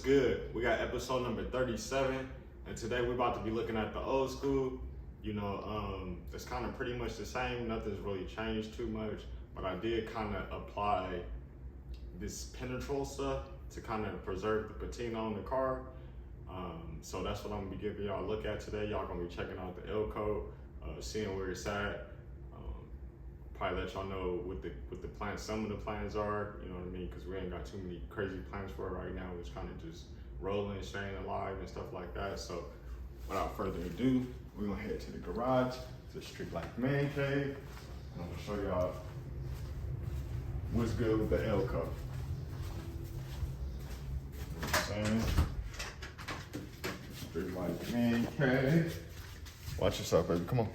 good? We got episode number 37, and today we're about to be looking at the old school. You know, it's kind of pretty much the same. Nothing's really changed too much, but I did kind of apply this penetrol stuff to kind of preserve the patina on the car. So that's what I'm gonna be giving y'all a look at today. Y'all gonna be checking out the L code, seeing where it's at. Probably let y'all know what the plans, some of the plans are, you know what I mean? Because we ain't got too many crazy plans for it right now. It's kind of just rolling, staying alive and stuff like that. So without further ado, we're gonna head to the garage, to the Street Life Man Cave. I'm gonna show y'all what's good with the L code. You know what I'm saying? Street Life Man Cave. Watch yourself, baby, come on.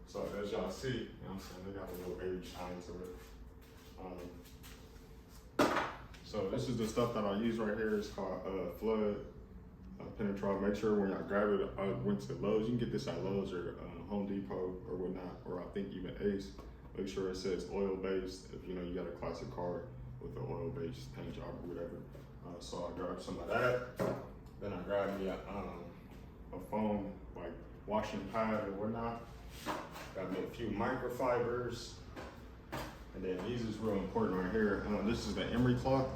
So as y'all see, you know what I'm saying, they got a little baby shine to it. So this is the stuff that I use right here. It's called Flood Penetrol. Make sure when y'all grab it, I went to Lowe's. You can get this at Lowe's or Home Depot or whatnot, or I think even Ace. Make sure it says oil based. If you know you got a classic car with an oil based paint job or whatever. So I grabbed some of that. Then I grabbed me a foam like washing pad or whatnot. Got me a few microfibers. And then these is real important right here. This is the emery cloth.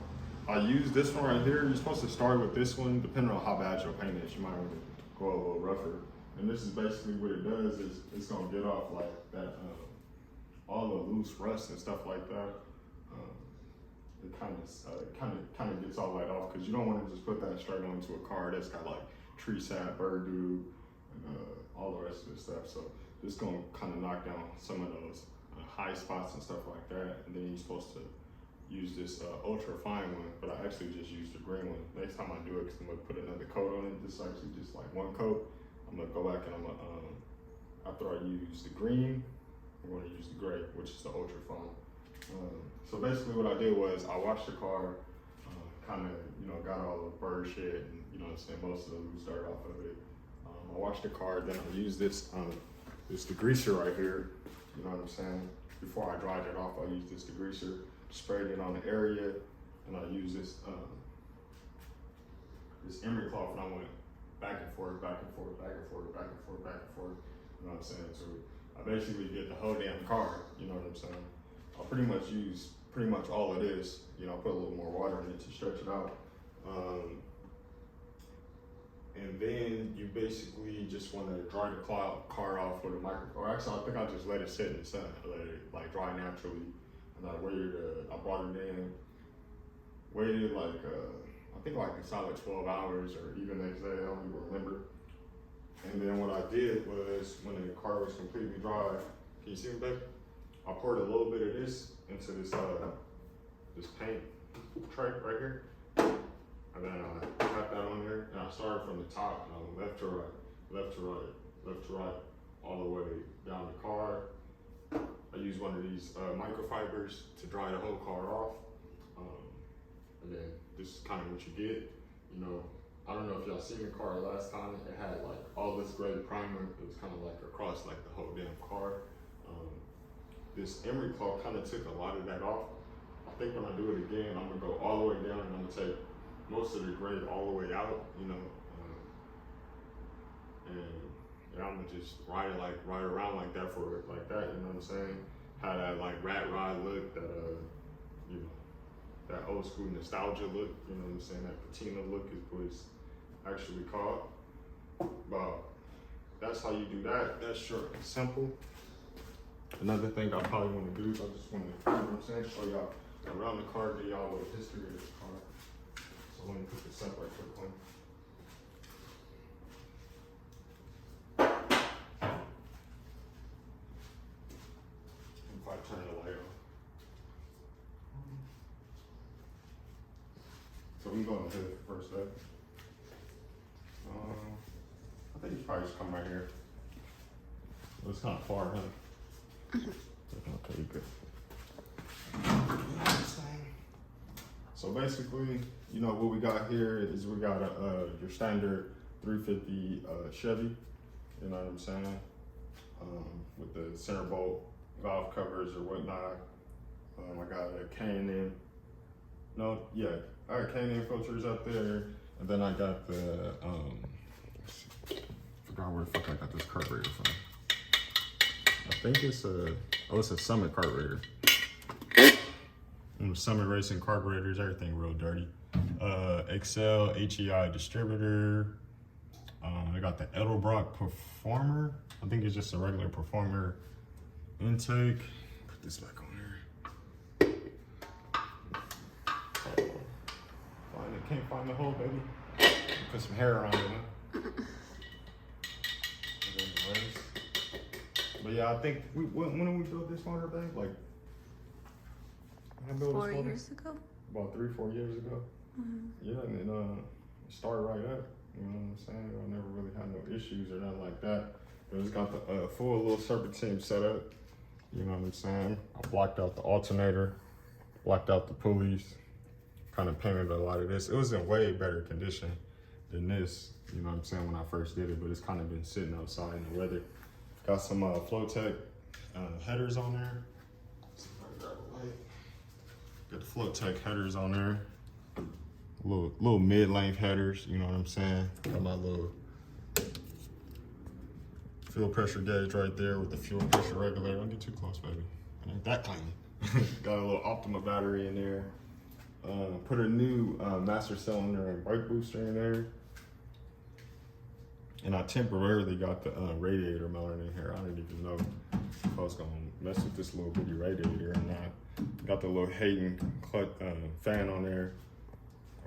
I use this one right here. You're supposed to start with this one, depending on how bad your paint is. You might want to go a little rougher. And this is basically what it does is it's gonna get off like that, all the loose rust and stuff like that. It kind of gets all that off because you don't want to just put that straight onto a car that's got like tree sap, burdew, and all the rest of the stuff. So this gonna kind of knock down some of those high spots and stuff like that. And then you're supposed to use this ultra fine one, but I actually just used the green one. Next time I do it, because I'm gonna put another coat on it. This is actually just like one coat. I'm gonna go back and I'm gonna, after I use the green, I'm gonna use the gray, which is the ultra fine. So basically what I did was I washed the car, kind of, you know, got all the bird shit and, you know what I'm saying, most of the loose dirt off of it. I washed the car, then I used this, this degreaser right here, you know what I'm saying? Before I dried it off, I used this degreaser, sprayed it on the area, and I used this this emery cloth, and I went back and forth, back and forth, back and forth, back and forth, back and forth, you know what I'm saying? So I basically did the whole damn car, you know what I'm saying? I'll pretty much use pretty much all of this, you know, put a little more water in it to stretch it out. And then you basically just want to dry the car off with a or actually I think I just let it sit in the sun, let it like dry naturally. And I waited, I brought it in, waited like, I think like a solid 12 hours or even next day, I don't even remember. And then what I did was when the car was completely dry, can you see me, babe? I poured a little bit of this into this this paint tray right here. And then I got that on there, and I started from the top, and I went left to right, left to right, left to right, all the way down the car. I used one of these microfibers to dry the whole car off. And then this is kind of what you get. You know, I don't know if y'all seen the car last time. It had like all this gray primer. It was kind of like across like the whole damn car. This emery cloth kind of took a lot of that off. I think when I do it again, I'm gonna go all the way down and I'm gonna take most of the gray all the way out, you know, and I'm gonna just ride around like that for like that, you know what I'm saying? How that like rat rod look, that you know, that old school nostalgia look, you know what I'm saying? That patina look is what it's actually called. But that's how you do that. That's short and simple. Another thing I probably want to do is I just want to, you know what I'm saying, show y'all around the car, give y'all a little history of this car. So let me put this up right quickly. If I turn the light off. So we going to hit it first, right? I think you probably just come right here. Well, it's kind of far, huh? Okay, good. So basically, you know, what we got here is we got your standard 350 Chevy, you know what I'm saying? With the center bolt valve covers or whatnot. I got a K&N, I got K&N filters up there. And then I got the, forgot where the fuck I got this carburetor from. I think it's it's a Summit carburetor. Summit Racing carburetors, everything real dirty. Excel HEI distributor. I got the Edelbrock Performer. I think it's just a regular Performer intake. Put this back on here. Can't find the hole, baby. Put some hair around it. But yeah, I think when did we build this motor, babe? Like, 4 years ago. About 3-4 years ago. Yeah, and then started right up. You know what I'm saying? I never really had no issues or nothing like that. But it's got the full little serpentine setup. You know what I'm saying? I blocked out the alternator, blocked out the pulleys, kind of painted a lot of this. It was in way better condition than this, you know what I'm saying, when I first did it, but it's kind of been sitting outside in the weather. Got some Flowtech headers on there. Got the Flowtech headers on there. Little mid-length headers, you know what I'm saying? Got my little fuel pressure gauge right there with the fuel pressure regulator. Don't get too close, baby. It ain't that clean. Got a little Optima battery in there. Put a new master cylinder and brake booster in there. And I temporarily got the radiator mounted in here. I didn't even know if I was gonna mess with this little bitty radiator or not. Got the little Hayden fan on there.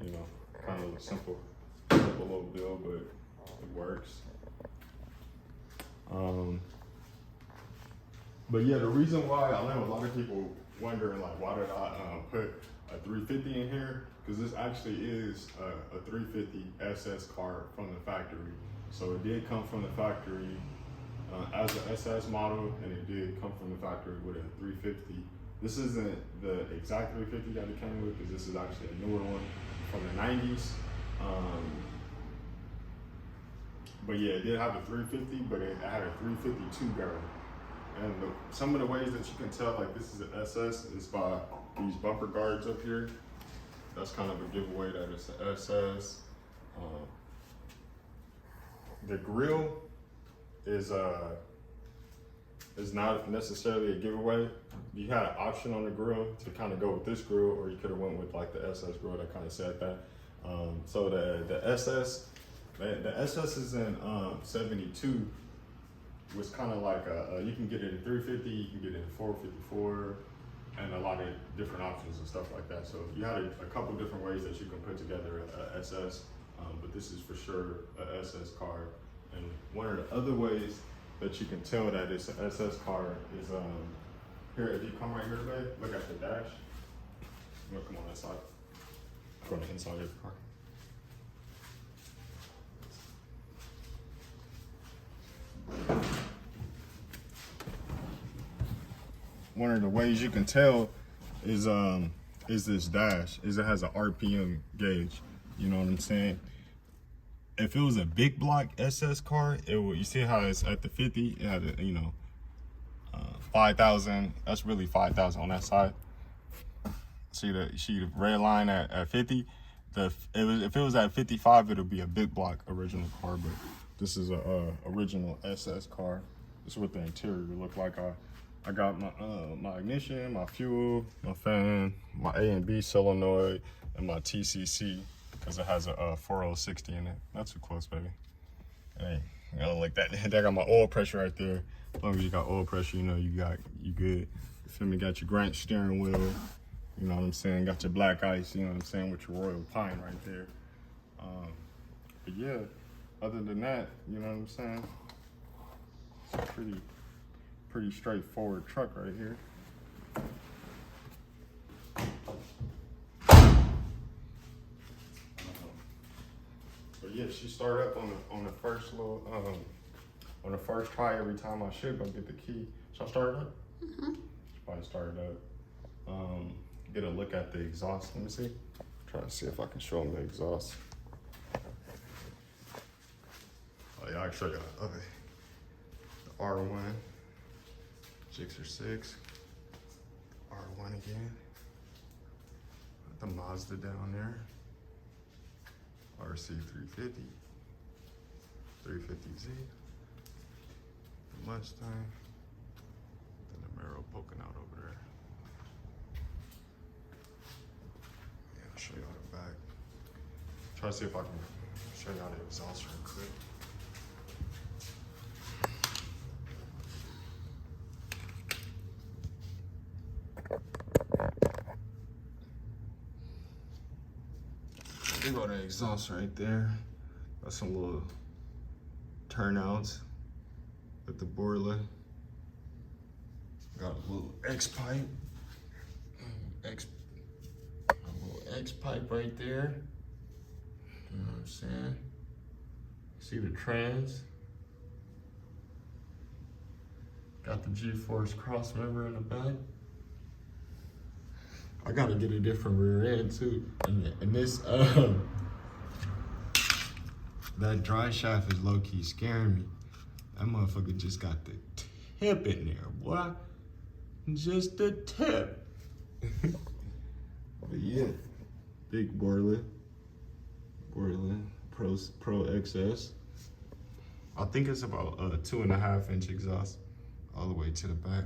You know, kind of a simple little build, but it works. But yeah, the reason why, I know a lot of people wondering like, why did I put a 350 in here? Because this actually is a 350 SS car from the factory. So it did come from the factory as an SS model, and it did come from the factory with a 350. This isn't the exact 350 that it came with, because this is actually a newer one from the 90s. But yeah, it did have a 350, but it had a 352 barrel. And some of the ways that you can tell like this is an SS is by these bumper guards up here. That's kind of a giveaway that it's an SS. The grill is not necessarily a giveaway. You had an option on the grill to kind of go with this grill, or you could have went with like the SS grill that kind of said that. So the SS is in 72. Was kind of like you can get it in 350, you can get it in 454, and a lot of different options and stuff like that. So you had a couple different ways that you can put together a SS, but this is for sure a SS car. And one of the other ways that you can tell that it's an SS car is here. If you come right here today, look at the dash. I'm gonna come on that side. Go on the inside of the car. One of the ways you can tell is this dash, is it has an RPM gauge. You know what I'm saying? If it was a big block SS car, it would, you see how it's at the 50, it had a, you know, 5,000, that's really 5,000 on that side. See the red line at 50? If it was at 55, it would be a big block original car, but this is a original SS car. This is what the interior look like. I got my ignition, my fuel, my fan, my A and B solenoid, and my TCC, because it has a 4060 in it. Not too close, baby. Hey, I don't like that. I got my oil pressure right there. As long as you got oil pressure, you know you good. You feel me? Got your Grant steering wheel. You know what I'm saying? Got your black ice. You know what I'm saying? With your Royal Pine right there. But yeah, other than that, you know what I'm saying? It's a pretty straightforward truck right here. But yeah, she started up on the first little on the first try every time I should go get the key. Shall I start it up? Mm-hmm. She probably started up. Get a look at the exhaust. Let me see. Try to see if I can show them the exhaust. Oh yeah, I can show you the other. The R1, Gixxer 6, R1 again. The Mazda down there. RC 350, 350Z, the Mustang, and the Camino poking out over there. Yeah, I'll show y'all the back. Try to see if I can show y'all the exhaust real quick. There go the exhaust right there. Got some little turnouts with the boiler. Got a little X pipe. A little X pipe right there. You know what I'm saying? See the trans. Got the G-force cross member in the back. I gotta get a different rear end too. And this, that dry shaft is low-key scaring me. That motherfucker just got the tip in there, boy. Just the tip. But yeah, big boiler. Pro XS. I think it's about a 2.5-inch exhaust all the way to the back.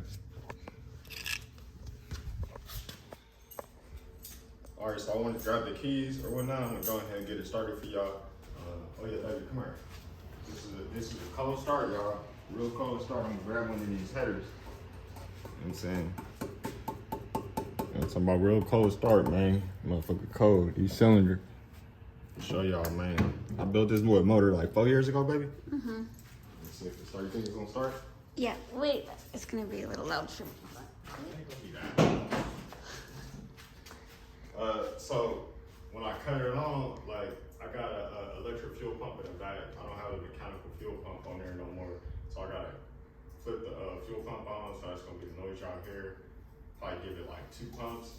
All right, so I want to grab the keys or whatnot. I'm gonna go ahead and get it started for y'all. Oh yeah, baby, come here. This is a cold start, y'all. Real cold start. I'm gonna grab one of these headers. You know what I'm saying? I'm talking about real cold start, man. Motherfucker cold. These cylinders. Show y'all, man. I built this motor like 4 years ago, baby. Mm-hmm. Let's see if it starts. You think it's gonna start? Yeah, wait. It's gonna be a little loud for me. So when I cut it on, like I got a electric fuel pump in the back. I don't have a mechanical fuel pump on there no more. So I gotta flip the fuel pump on, so that's gonna be the noise y'all hear. Probably give it like 2 pumps.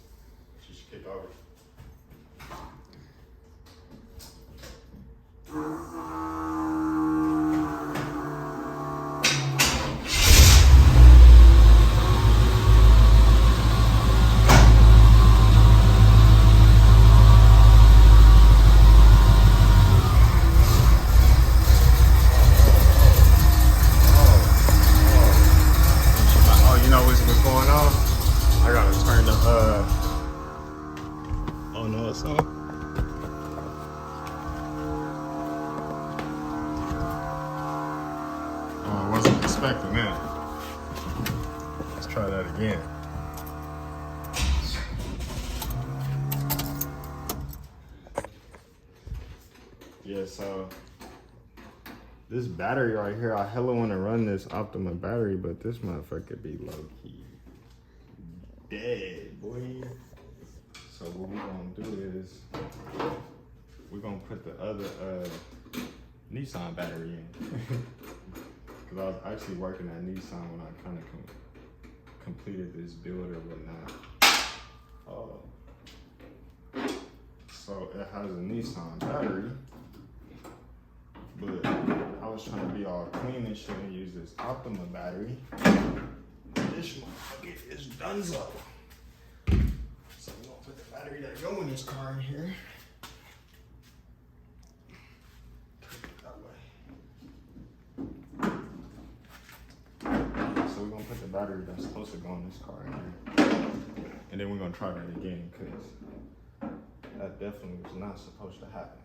She should kick over. Expecting that. Let's try that again. Yeah, so this battery right here, I hella want to run this Optima battery, but this motherfucker be low key dead, boy. So what we're gonna do is we're gonna put the other Nissan battery in. Because I was actually working at Nissan when I kind of completed this build or whatnot. So it has a Nissan battery, but I was trying to be all clean and shit and use this Optima battery. This motherfucker is donezo. So we're gonna put the battery that go in this car in here. So we're gonna put the battery that's supposed to go in this car in here. And then we're gonna try that again, because that definitely was not supposed to happen.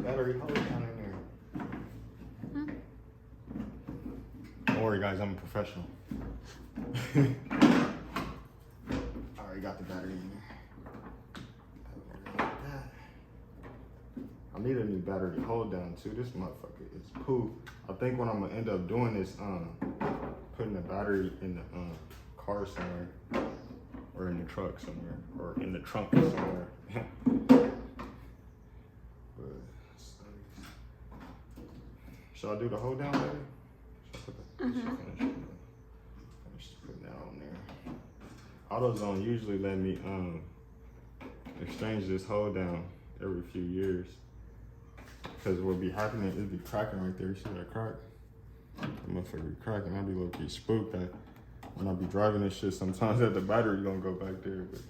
Battery hold down in there. Hmm? Don't worry guys, I'm a professional. Alright, got the battery in there. I need a new battery hold down too. This motherfucker is poo. I think what I'm gonna end up doing is putting the battery in the car somewhere, or in the truck somewhere, or in the trunk somewhere. But should I do the hold down, baby? Finish putting that on there. AutoZone usually let me exchange this hold down every few years. Cause what be happening, it'd be cracking right there. You see that crack? That motherfucker be cracking. I be low key spooked. When I be driving this shit, sometimes that the battery gonna go back there, but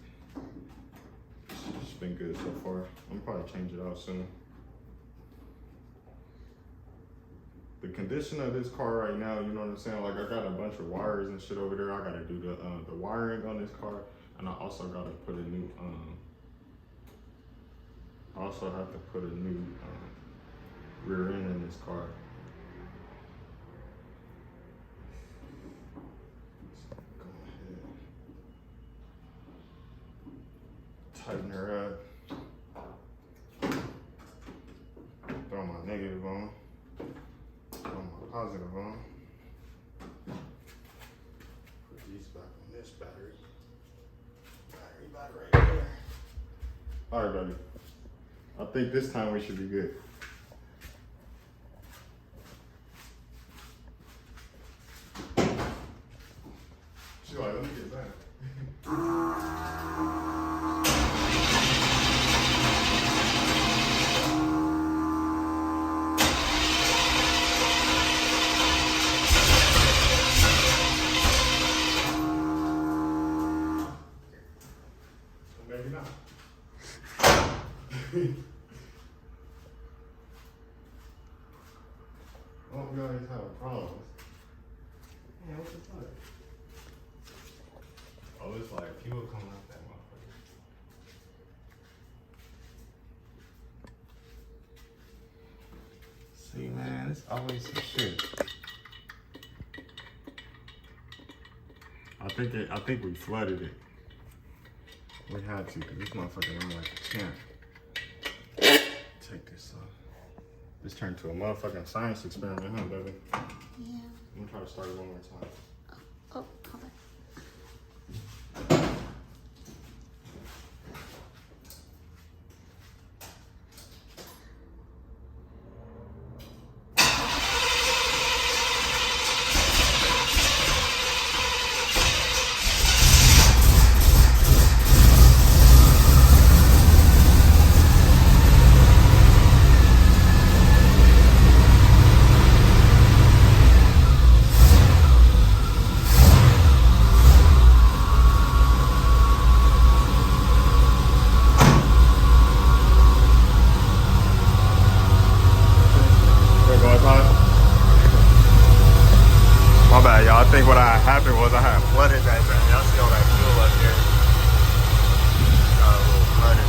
it's been good so far. I'm probably change it out soon. The condition of this car right now, you know what I'm saying? Like I got a bunch of wires and shit over there. I gotta do the wiring on this car, and I also gotta put a new I also have to put a new rear end in this car. Go ahead. Tighten her up. Throw my negative on. Throw my positive on. Put these back on this battery. Battery right there. All right, buddy. I think this time we should be good. She's like, let me get back. Maybe not. Oh, we always have problems. Yeah, what the fuck? Oh, it's like fuel coming out that motherfucker. See, man, it's always some shit. I think we flooded it. We had to, because this motherfucker ran like a champ. Take this off. This turned to a motherfucking science experiment, huh, baby? Yeah. I'm gonna try to start it one more time. Oh, hold on. My bad, y'all. I think what happened was I had flooded that thing. Y'all see all that fuel up there? Got a little flooded.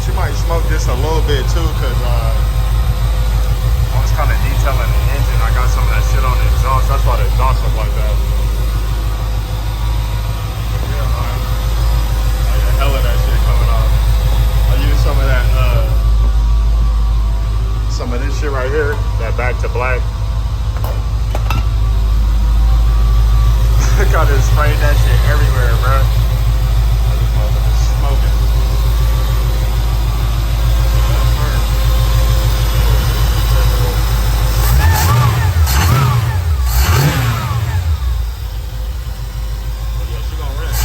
She might smoke this a little bit too, cause I was kind of detailing the engine. I got some of that shit on the exhaust. That's why the exhaust look like that. Yeah, man. Like the hell of that shit coming off. I used some of that, some of this shit right here, that back to black. I got to spray that shit everywhere, bro. This motherfucker's smoking. Yeah, she gonna rest.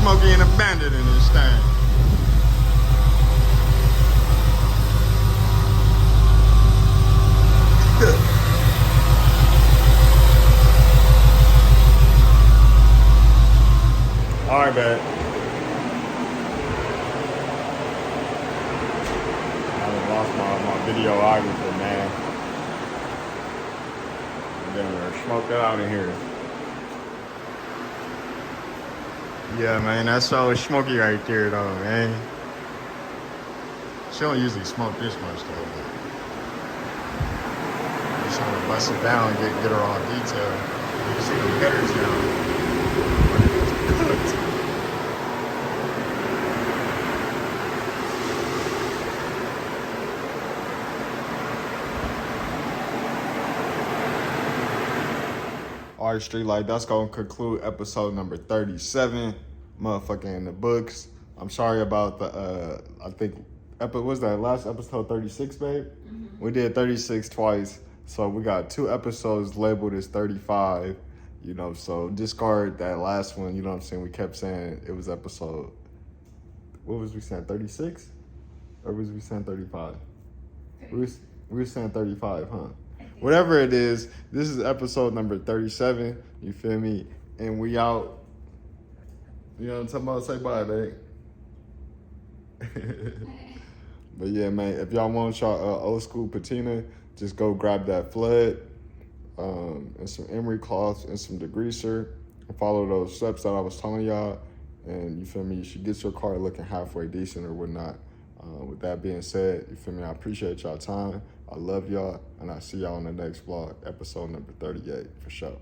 Smokey and a bandit in this thing. All right, man. I done lost my videographer, man. We're smoked out in here. Yeah, man, that's so smoky right there, though, man. She don't usually smoke this much, though. Just trying to bust it down and get her all detailed. You can see the headers now. Cooked. All right, Street Light, that's going to conclude episode number 37. Motherfucking in the books. I'm sorry about the, I think, was that last episode 36, babe? Mm-hmm. We did 36 twice. So we got 2 episodes labeled as 35, you know, so discard that last one, you know what I'm saying? We kept saying it was episode, what was we saying, 36? Or was we saying 35? We were saying 35, huh? Whatever it is, this is episode number 37, you feel me? And we out. You know what I'm talking about? Say bye, babe. But yeah, man, if y'all want y'all old school patina, just go grab that flood and some emery cloths and some degreaser and follow those steps that I was telling y'all. And you feel me? You should get your car looking halfway decent or whatnot. With that being said, you feel me? I appreciate y'all time. I love y'all, and I see y'all in the next vlog, episode number 38, for sure.